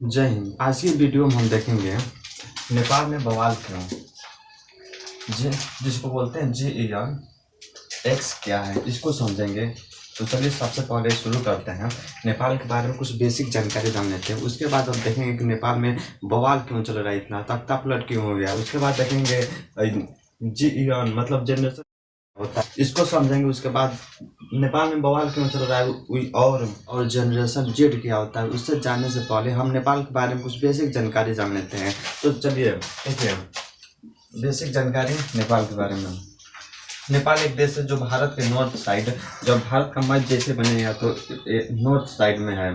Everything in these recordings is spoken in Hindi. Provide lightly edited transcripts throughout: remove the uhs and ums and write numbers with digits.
जय हिंद। आज की वीडियो में हम देखेंगे नेपाल में बवाल क्यों, जिसको बोलते हैं GEN-X क्या है, इसको समझेंगे। तो चलिए सबसे पहले शुरू करते हैं। नेपाल के बारे में कुछ बेसिक जानकारी जान लेते हैं। उसके बाद हम देखेंगे कि नेपाल में बवाल क्यों चल रहा है, इतना तख्ता पलट क्यों हो गया। उसके बाद देखेंगे GEN मतलब जनरेशन होता है, इसको समझेंगे। उसके बाद नेपाल में बवाल क्यों चल रहा है और जनरेशन जेड क्या होता है, उससे जानने से पहले हम नेपाल के बारे में कुछ बेसिक जानकारी जान लेते हैं। तो चलिए देखिए, बेसिक जानकारी नेपाल के बारे में। नेपाल एक देश है जो भारत के नॉर्थ साइड, जब भारत का मध्य जैसे बनेगा तो नॉर्थ साइड में है।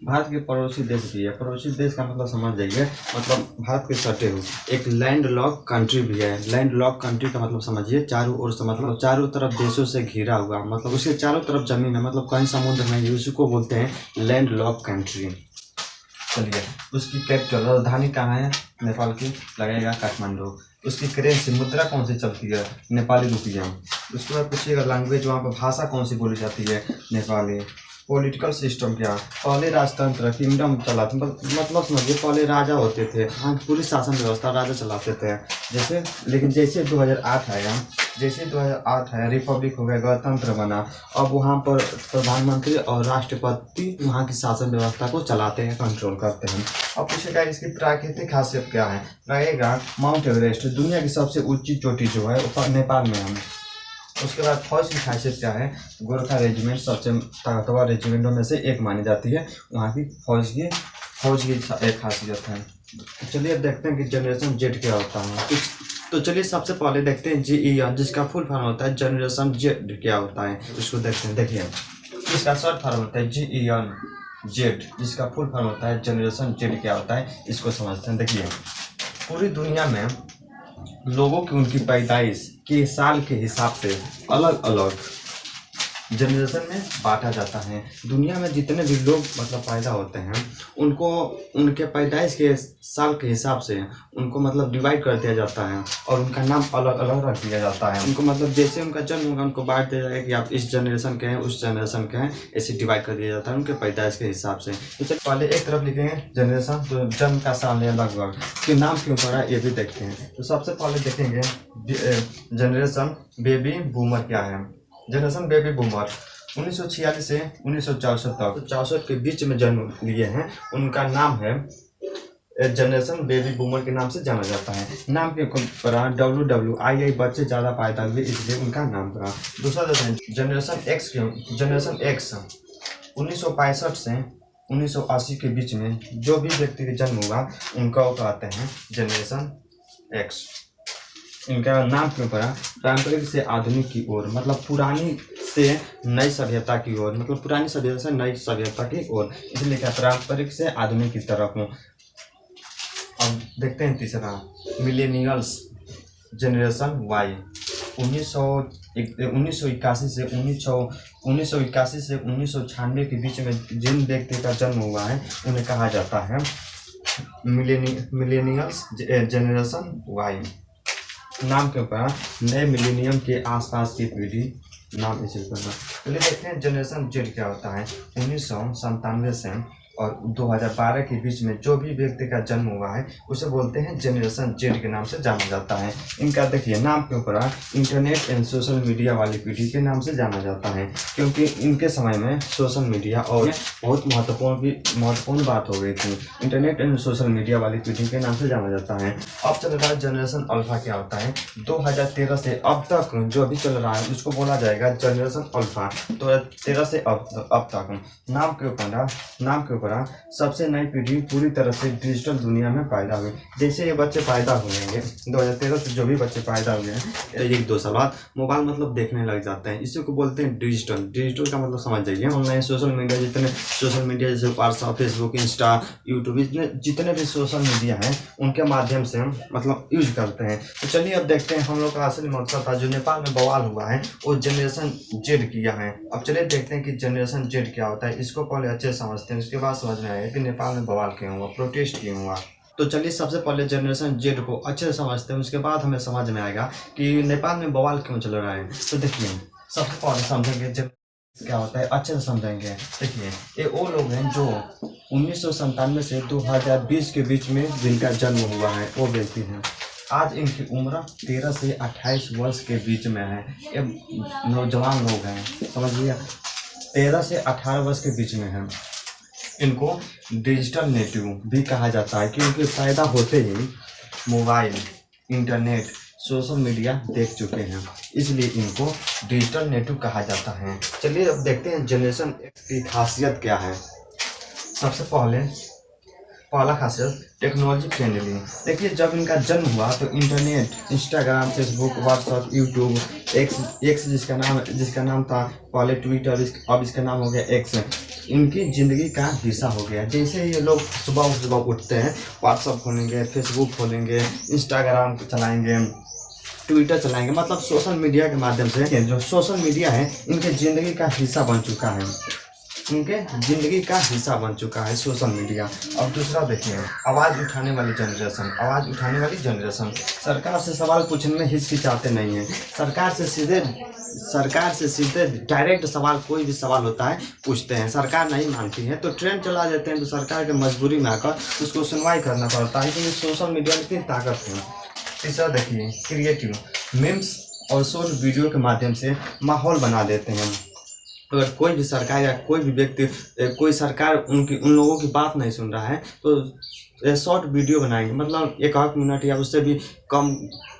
भारत के पड़ोसी देश भी है। पड़ोसी देश का मतलब समझ जाइए, मतलब भारत के सटे हुए एक लैंड लॉक कंट्री भी है। लैंड लॉक कंट्री का मतलब समझिए चारों ओर से, मतलब चारों तरफ देशों से घिरा हुआ, मतलब उसके चारों तरफ जमीन है, मतलब कहीं समुद्र नहीं, उसी को बोलते हैं लैंड लॉक कंट्री। चलिए, उसकी कैपिटल राजधानी कहाँ है नेपाल की, लगेगा काठमांडू। उसकी करेंसी मुद्रा कौन सी चलती है, नेपाली रुपया। उसके बाद पूछिएगा लैंग्वेज, वहाँ पर भाषा कौन सी बोली जाती है, नेपाली। पॉलिटिकल सिस्टम क्या, पहले राजतंत्र किंगडम चला था, मतलब समझिए पहले राजा होते थे, हाँ पूरी शासन व्यवस्था राजा चलाते थे। जैसे लेकिन जैसे 2008 आया रिपब्लिक हो गया, गणतंत्र बना, अब वहाँ पर प्रधानमंत्री और राष्ट्रपति वहाँ की शासन व्यवस्था को चलाते हैं, कंट्रोल करते हैं। अब पूछेगा इसकी प्राकृतिक खासियत क्या है, रहेगा माउंट एवरेस्ट, दुनिया की सबसे ऊंची चोटी जो है वो नेपाल में है। उसके बाद फौज की खासियत क्या है, गोरखा रेजिमेंट सबसे ताकतवर रेजिमेंटों में से एक मानी जाती है, वहाँ की फौज की एक खासियत है। चलिए अब देखते हैं कि जनरेशन जेड क्या होता है। तो चलिए सबसे पहले देखते हैं GEN, जिसका फुल फॉर्म होता है जनरेशन जेड क्या होता है, उसको देखते हैं। देखिए, इसका शॉर्ट फॉर्म होता है GEN-Z, जिसका फुल फॉर्म होता है जनरेशन जेड क्या होता है, इसको समझते हैं। देखिए, पूरी दुनिया में लोगों की उनकी पैदाइश के साल के हिसाब से अलग अलग जनरेशन में बांटा जाता है। दुनिया में जितने भी लोग मतलब पैदा होते हैं, उनको उनके पैदाइश के साल के हिसाब से उनको मतलब डिवाइड कर दिया जाता है और उनका नाम अलग अलग रख दिया जाता है। उनको मतलब जैसे उनका जन्म होगा उनको बांट दिया जाएगा कि आप इस जनरेशन के हैं, उस जनरेशन के हैं, ऐसे डिवाइड कर दिया जाता है उनके पैदाइश के हिसाब से। तो चलिए पहले एक तरफ लिखेंगे जनरेशन, तो जन्म का साल है लगभग, उसके नाम क्यों पड़ा ये भी देखते हैं। तो सबसे पहले देखेंगे जनरेशन बेबी बूमर क्या है। जनरेशन बेबी बूमर 1946 से 1964 तक, 64 के बीच में जन्म लिए हैं, उनका नाम है जनरेशन बेबी बूमर के नाम से जाना जाता है। नाम के पड़ा WWII, बच्चे ज़्यादा पैदा हुए इसलिए उनका नाम पड़ा। दूसरा जनरेशन एक्स क्यों, जनरेशन एक्स 1965 से 1980 के बीच में जो भी व्यक्ति का जन्म हुआ उनका कहते हैं जनरेशन एक्स। इनका नाम क्यों पड़ा, पारंपरिक से आधुनिक की ओर, मतलब पुरानी से नई सभ्यता की ओर, मतलब पुरानी सभ्यता से नई सभ्यता की ओर, इसलिए क्या पारंपरिक से आधुनिक की तरफ हूँ। अब देखते हैं तीसरा मिलेनियल्स जनरेशन वाई 1981 से 1996 के बीच में जिन व्यक्ति का जन्म हुआ है उन्हें कहा जाता है मिलेनियल्स जनरेशन वाई। नाम के ऊपर नए मिलेनियम के आसपास की पीढ़ी नाम इसे करना। चलिए देखते हैं जनरेशन जेड क्या होता है। 1997 से और 2012 के बीच में जो भी व्यक्ति का जन्म हुआ है उसे बोलते हैं जनरेशन जेड के नाम से जाना जाता है। इनका देखिए नाम के ऊपर इंटरनेट एंड सोशल मीडिया वाली पीढ़ी के नाम से जाना जाता है, क्योंकि इनके समय में सोशल मीडिया और बहुत महत्वपूर्ण बात हो गई थी। इंटरनेट एंड सोशल मीडिया वाली पीढ़ी के नाम से जाना जाता है। अब चल रहा है जनरेशन अल्फा क्या होता है। 2013 से अब तक जो भी चल रहा है उसको बोला जाएगा जनरेशन अल्फा। 2013 से अब तक नाम के ऊपर सबसे नई पीढ़ी पूरी तरह से डिजिटल दुनिया में पैदा हुई। जैसे ये बच्चे पैदा हुएंगे 2013 से, जो भी बच्चे पैदा हुए हैं 1-2 साल बाद मोबाइल मतलब देखने लग जाते हैं, इसी को बोलते हैं डिजिटल का मतलब समझ जाइए ऑनलाइन सोशल मीडिया, जितने सोशल मीडिया जैसे व्हाट्सएप, फेसबुक, इंस्टा, यूट्यूब, जितने भी सोशल मीडिया हैं उनके माध्यम से हम मतलब यूज करते हैं। तो चलिए अब देखते हैं हम लोग का असली मकसद था जो नेपाल में बवाल हुआ है वो जनरेशन जेड किया है। अब चलिए देखते हैं कि जनरेशन जेड क्या होता है, इसको पहले अच्छे समझते हैं, उसके बाद समझ में आएगा कि नेपाल में बवाल क्यों हुआ, प्रोटेस्ट क्यों हुआ। तो चलिए सबसे पहले जनरेशन जेड को अच्छे से समझते हैं, उसके बाद हमें समझ में आएगा कि नेपाल में बवाल क्यों चल रहा है। तो देखिए सबसे पहले समझेंगे क्या होता है अच्छे से समझेंगे। देखिए ये वो लोग हैं जो 1997 से 2020 के बीच में जिनका जन्म हुआ है वो व्यक्ति हैं। आज इनकी उम्र 13 से 28 वर्ष के बीच में है। ये नौजवान लोग हैं, समझिए 13 से 18 वर्ष के बीच में हैं। इनको डिजिटल नेटिव भी कहा जाता है क्योंकि पैदा होते ही मोबाइल, इंटरनेट, सोशल मीडिया देख चुके हैं, इसलिए इनको डिजिटल नेटिव कहा जाता है। चलिए अब देखते हैं जनरेशन एक्स की खासियत क्या है। सबसे पहला खासियत टेक्नोलॉजी फ्रेंडली। देखिए जब इनका जन्म हुआ तो internet, Instagram, Facebook, WhatsApp, YouTube, x जिसका नाम था पहले ट्विटर, अब इसका नाम हो गया एक्स, इनकी ज़िंदगी का हिस्सा हो गया। जैसे ये लोग सुबह उठते हैं व्हाट्सएप खोलेंगे, फेसबुक खोलेंगे, इंस्टाग्राम चलाएंगे, ट्विटर चलाएंगे, मतलब सोशल मीडिया के माध्यम से जो सोशल मीडिया है इनके ज़िंदगी का हिस्सा बन चुका है। इनके ज़िंदगी का हिस्सा बन चुका है सोशल मीडिया। अब दूसरा देखिए आवाज़ उठाने वाली जनरेशन। सरकार से सवाल पूछने में हिचकिचाते नहीं हैं। सरकार से सीधे डायरेक्ट सवाल, कोई भी सवाल होता है पूछते हैं। सरकार नहीं मानती है तो ट्रेंड चला देते हैं, तो सरकार के मजबूरी में आकर उसको सुनवाई करना पड़ता है क्योंकि सोशल मीडिया में इतनी ताकत है। तीसरा देखिए क्रिएटिव, मीम्स और शॉर्ट वीडियो के माध्यम से माहौल बना देते हैं। अगर कोई भी सरकार या कोई भी व्यक्ति, कोई सरकार उन लोगों की बात नहीं सुन रहा है तो शॉर्ट वीडियो बनाएंगे, मतलब 1 मिनट या उससे भी कम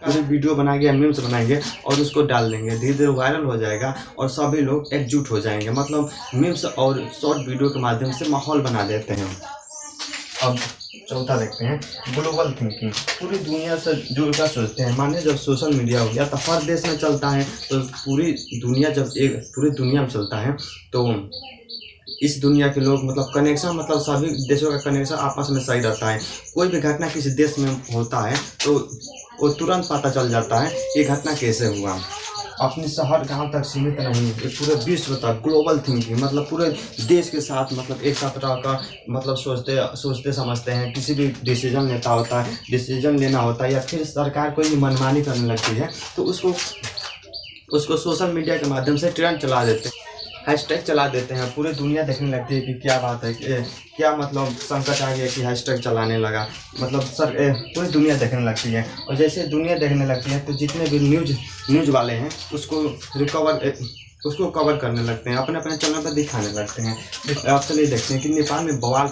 पूरी वीडियो बनाएंगे या मीम्स बनाएंगे और उसको डाल देंगे। धीरे धीरे वायरल हो जाएगा और सभी लोग एकजुट हो जाएंगे। मतलब मीम्स और शॉर्ट वीडियो के माध्यम से माहौल बना देते हैं। अब चौथा देखते हैं ग्लोबल थिंकिंग। पूरी दुनिया से जुड़कर सोचते हैं। मानिए जब सोशल मीडिया हो गया तो हर देश में चलता है, तो पूरी दुनिया में चलता है तो इस दुनिया के लोग मतलब कनेक्शन, मतलब सभी देशों का कनेक्शन आपस में सही रहता है। कोई भी घटना किसी देश में होता है तो वो तुरंत पता चल जाता है ये घटना कैसे हुआ। अपने शहर गांव तक सीमित नहीं, ये पूरे विश्व तक ग्लोबल थिंकिंग, मतलब पूरे देश के साथ मतलब एक साथ रहकर मतलब सोचते समझते हैं। किसी भी डिसीजन लेना होता है या फिर सरकार कोई भी मनमानी करने लगती है तो उसको सोशल मीडिया के माध्यम से ट्रेंड चला देते हैं, हैशटैग चला देते हैं। पूरी दुनिया देखने लगती है कि क्या बात है, क्या मतलब संकट आ गया कि हैशटैग चलाने लगा, मतलब पूरी दुनिया देखने लगती है। और जैसे दुनिया देखने लगती है तो जितने भी न्यूज़ वाले हैं उसको कवर करने लगते हैं, अपने चैनल पर दिखाने लगते हैं। अब चलिए देखते हैं कि नेपाल में बवाल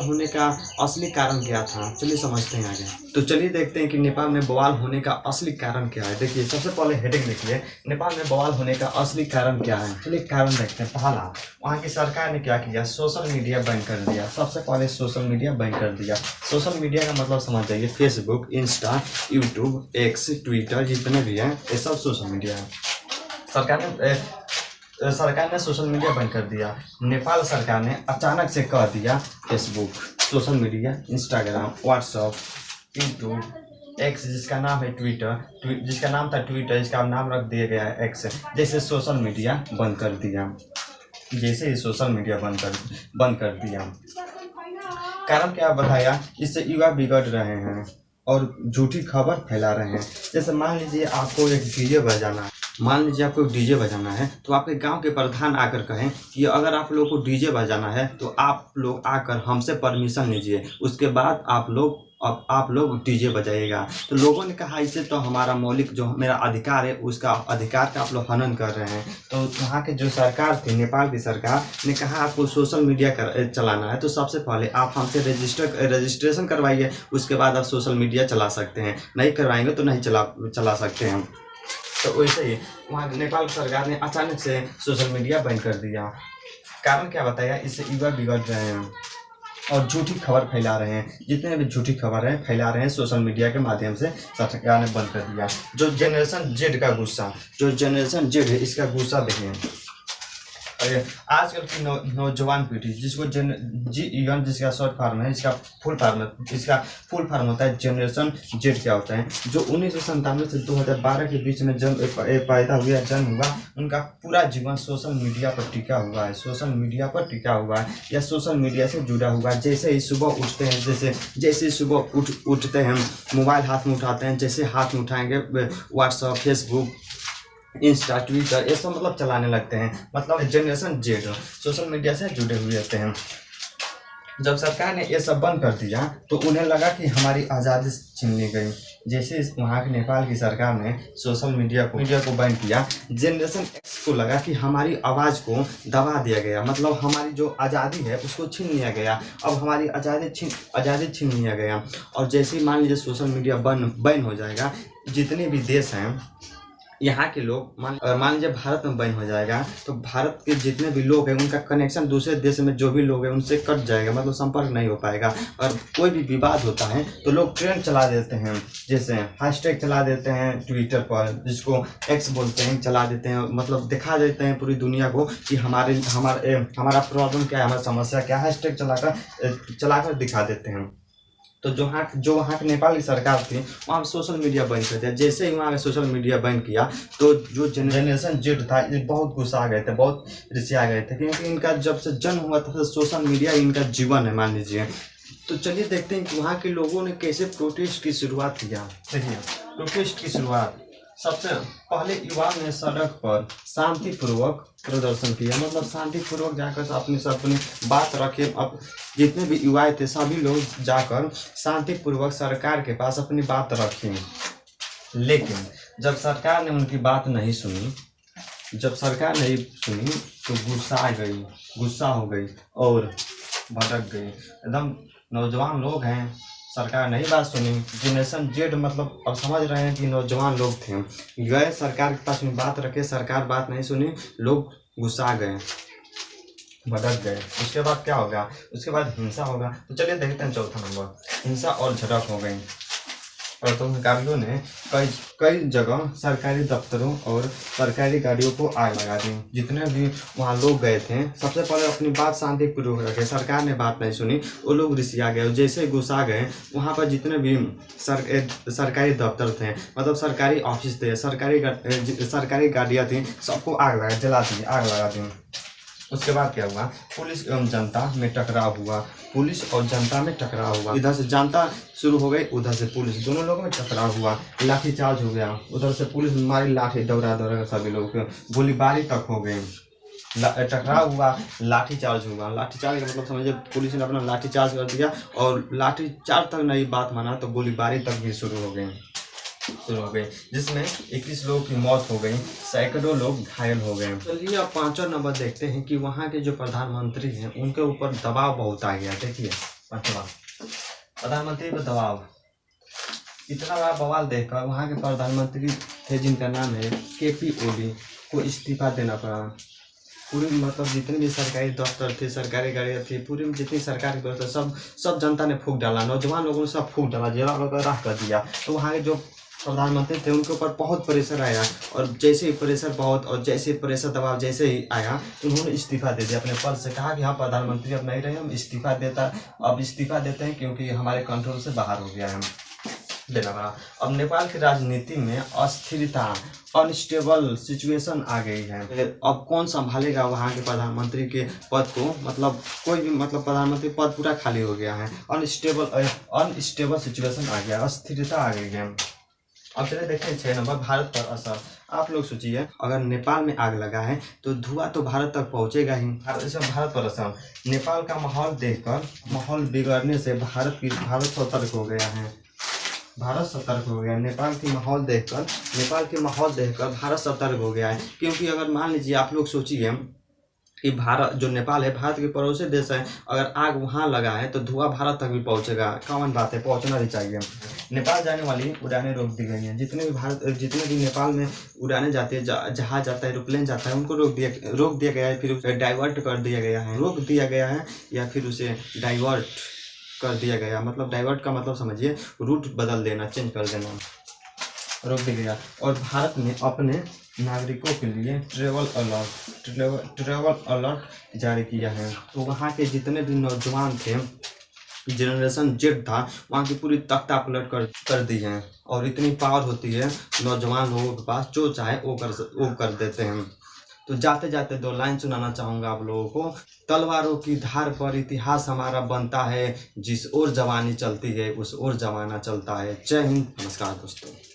होने का असली कारण क्या था। चलिए समझते हैं आगे। तो चलिए देखते हैं कि नेपाल में बवाल होने का असली कारण क्या है। देखिए सबसे पहले हेडिंग देखिए, नेपाल में बवाल होने का असली कारण क्या है। चलिए कारण देखते हैं। पहला, वहाँ की सरकार ने क्या किया, सोशल मीडिया बैन कर दिया। सबसे पहले सोशल मीडिया बैन कर दिया। सोशल मीडिया का मतलब समझ जाइए Facebook, Insta, YouTube, x, Twitter, जितने भी हैं ये सब सोशल मीडिया है। सरकार ने सोशल मीडिया बंद कर दिया। नेपाल सरकार ने अचानक से कह दिया Facebook, social media, Instagram, WhatsApp, YouTube, x जिसका नाम है ट्विटर, जिसका नाम था ट्विटर, इसका नाम रख दिया गया है एक्स, जैसे सोशल मीडिया बंद कर दिया। कारण क्या बताया, इससे युवा बिगड़ रहे हैं और झूठी खबर फैला रहे हैं। जैसे मान लीजिए आपको एक डीजे बजाना है तो आपके गांव के प्रधान आकर कहें कि अगर आप लोगों को डीजे बजाना है तो आप लोग आकर हमसे परमिशन लीजिए, उसके बाद आप लोग डीजे बजाइएगा। तो लोगों ने कहा इससे तो हमारा मौलिक जो मेरा अधिकार है उसका अधिकार का आप लोग हनन कर रहे हैं। तो वहाँ के जो सरकार थी, नेपाल की सरकार ने कहा आपको सोशल मीडिया चलाना है तो सबसे पहले आप हमसे रजिस्ट्रेशन करवाइए, उसके बाद आप सोशल मीडिया चला सकते हैं। नहीं करवाएंगे तो नहीं चला सकते हैं। तो वैसे ही वहाँ नेपाल सरकार ने अचानक से सोशल मीडिया बैन कर दिया। कारण क्या बताया, इससे युवा बिगड़ रहे हैं और झूठी खबर फैला रहे हैं। जितने भी झूठी खबर है फैला रहे हैं सोशल मीडिया के माध्यम से सरकार ने बंद कर दिया। जो जनरेशन जेड है इसका गुस्सा देखें। आजकल की नौजवान पीढ़ी जिसको जिसका शॉर्ट फॉर्म है, इसका फुल फॉर्म होता है जनरेशन जेड। क्या होता है, जो 1997 से 2012 के बीच में पैदा हुआ, उनका पूरा जीवन सोशल मीडिया पर टिका हुआ है, या सोशल मीडिया से जुड़ा हुआ है। जैसे ही सुबह उठते हैं, जैसे सुबह उठते हैं मोबाइल हाथ में उठाते हैं, जैसे हाथ में उठाएंगे व्हाट्सएप, फेसबुक, इंस्टा, ट्विटर ये सब मतलब चलाने लगते हैं। मतलब जनरेशन जेड सोशल मीडिया से जुड़े हुए रहते हैं। जब सरकार ने ये सब बंद कर दिया तो उन्हें लगा कि हमारी आज़ादी छीन ली गई। जैसे वहाँ की नेपाल की सरकार ने सोशल मीडिया को बैन किया, जनरेशन एक्स को लगा कि हमारी आवाज़ को दबा दिया गया, मतलब हमारी जो आज़ादी है उसको छीन लिया गया। अब हमारी आज़ादी छीन लिया गया। और जैसे ही मान लीजिए सोशल मीडिया बैन हो जाएगा, जितने भी देश हैं यहाँ के लोग मान लीजिए भारत में बैन हो जाएगा तो भारत के जितने भी लोग हैं उनका कनेक्शन दूसरे देश में जो भी लोग हैं उनसे कट जाएगा, मतलब संपर्क नहीं हो पाएगा। और कोई भी विवाद होता है तो लोग ट्रेंड चला देते हैं, जैसे हैशटैग चला देते हैं ट्विटर पर, जिसको एक्स बोलते हैं, चला देते हैं, मतलब दिखा देते हैं पूरी दुनिया को कि हमारा प्रॉब्लम क्या है, हमारी समस्या क्या है, हैशटैग चलाकर दिखा देते हैं। तो जो वहाँ की नेपाल की सरकार थी वहाँ सोशल मीडिया बैन कर दिया। जैसे ही वहाँ का सोशल मीडिया बैन किया तो जो जनरेशन जेड था ये बहुत गुस्सा आ गए थे, बहुत रिसिया गए थे, क्योंकि इनका जब से जन्म हुआ था सोशल मीडिया इनका जीवन है मान लीजिए। तो चलिए देखते हैं कि वहाँ के लोगों ने कैसे प्रोटेस्ट की शुरुआत किया। देखिए प्रोटेस्ट की शुरुआत सबसे पहले युवा ने सड़क पर शांतिपूर्वक प्रदर्शन किया, मतलब शांतिपूर्वक जाकर अपनी बात रखे। अब जितने भी युवा थे सभी लोग जाकर शांतिपूर्वक सरकार के पास अपनी बात रखी। लेकिन जब सरकार ने उनकी बात नहीं सुनी, तो गुस्सा हो गई और भड़क गई। एकदम नौजवान लोग हैं, सरकार नहीं बात सुनी। जनरेशन जेड मतलब अब समझ रहे हैं कि नौजवान लोग थे, गए सरकार के पास में बात रखे, सरकार बात नहीं सुनी, लोग गुस्सा गए, भड़क गए। उसके बाद क्या होगा? उसके बाद हिंसा होगा। तो चलिए देखते हैं चौथा नंबर, हिंसा और झड़प हो गई। प्रदर्शनकारियों ने कई जगह सरकारी दफ्तरों और सरकारी गाड़ियों को आग लगा दी। जितने भी वहाँ लोग गए थे सबसे पहले अपनी बात शांतिपूर्वक रखे, सरकार ने बात नहीं सुनी, वो लोग रिसिया गए। जैसे गुस्सा गए वहाँ पर जितने भी सरकारी दफ्तर थे, मतलब सरकारी ऑफिस थे, सरकारी गाड़ियाँ थी, सबको आग लगा दी। उसके बाद क्या हुआ? पुलिस एवं जनता में टकराव हुआ। इधर से जनता शुरू हो गई, उधर से पुलिस, दोनों लोगों में टकराव हुआ, लाठीचार्ज हो गया। उधर से पुलिस मारी लाठी, दौड़ा सभी लोग, गोलीबारी तक हो गई। टकराव हुआ, लाठीचार्ज हुआ। लाठीचार्ज का मतलब समझिए पुलिस ने अपना लाठीचार्ज कर दिया, और लाठीचार्ज तक नहीं बात माना तो गोलीबारी तक भी शुरू हो गई, जिसमें 21 लोगों की मौत हो गई, सैकड़ों लोग घायल हो गए। चलिए अब पांचवा नंबर देखते हैं कि वहाँ के जो प्रधानमंत्री हैं उनके ऊपर दबाव बहुत आ गया। देखिए पांचवा, प्रधानमंत्री पर दबाव, इतना बड़ा बवाल देखकर वहाँ के प्रधानमंत्री थे जिनका नाम है KP ओली को इस्तीफा देना पड़ा। पूरी मतलब जितने भी सरकारी दफ्तर थे, सरकारी गाड़ियाँ थी, पूरी जितनी सरकारी व्यवस्था सब जनता ने फूंक डाला, नौजवान लोगों ने सब फूंक डाला, जेल वगैरह कर दिया। तो वहाँ के जो प्रधानमंत्री थे उनके ऊपर बहुत प्रेशर आया, और जैसे ही प्रेशर दबाव जैसे ही आया तो उन्होंने इस्तीफा दे दिया अपने पद से। कहा कि हाँ प्रधानमंत्री अब नहीं रहे, हम इस्तीफा देते हैं क्योंकि हमारे कंट्रोल से बाहर हो गया है, देना पड़ा। अब नेपाल की राजनीति में अस्थिरता, अनस्टेबल सिचुएशन आ गई है। अब कौन संभालेगा वहाँ के प्रधानमंत्री के पद को? मतलब कोई भी, मतलब प्रधानमंत्री पद पूरा खाली हो गया है, अनस्टेबल सिचुएशन आ गया, अस्थिरता आ गई है। अब चलिए देखते हैं 6 नंबर, भारत पर असर। आप लोग सोचिए अगर नेपाल में आग लगा है तो धुआं तो भारत तक पहुंचेगा ही। भारत पर असर, नेपाल का माहौल देखकर माहौल बिगड़ने से भारत सतर्क हो गया है। नेपाल के माहौल देखकर भारत सतर्क हो गया है। क्योंकि अगर मान लीजिए आप लोग सोचिए कि जो नेपाल है भारत के पड़ोसी देश है, अगर आग वहाँ लगा है तो धुआं भारत तक भी पहुँचेगा। कॉमन बात है, पहुँचना भी चाहिए। नेपाल जाने वाली उड़ानें रोक दी गई हैं। जितने भी नेपाल में उड़ानें जाती है, जहाज जाता है, एरोप्लेन जाता है, उनको रोक दिया गया है, फिर उसे डाइवर्ट कर दिया गया है। रोक दिया गया है या फिर उसे डाइवर्ट कर दिया गया, मतलब डाइवर्ट का मतलब समझिए रूट बदल देना, चेंज कर देना, रोक दिया गया। और भारत ने अपने नागरिकों के लिए ट्रेवल अलर्ट जारी किया है। तो वहाँ के जितने भी नौजवान थे, जनरेशन जेड था, वहाँ की पूरी तख्ता पलट कर दी है। और इतनी पावर होती है नौजवान लोगों के पास, जो चाहे वो कर देते हैं। तो जाते जाते 2 लाइन सुनाना चाहूँगा आप लोगों को। तलवारों की धार पर इतिहास हमारा बनता है, जिस ओर जवानी चलती है उस ओर जमाना चलता है। जय हिंद, नमस्कार दोस्तों।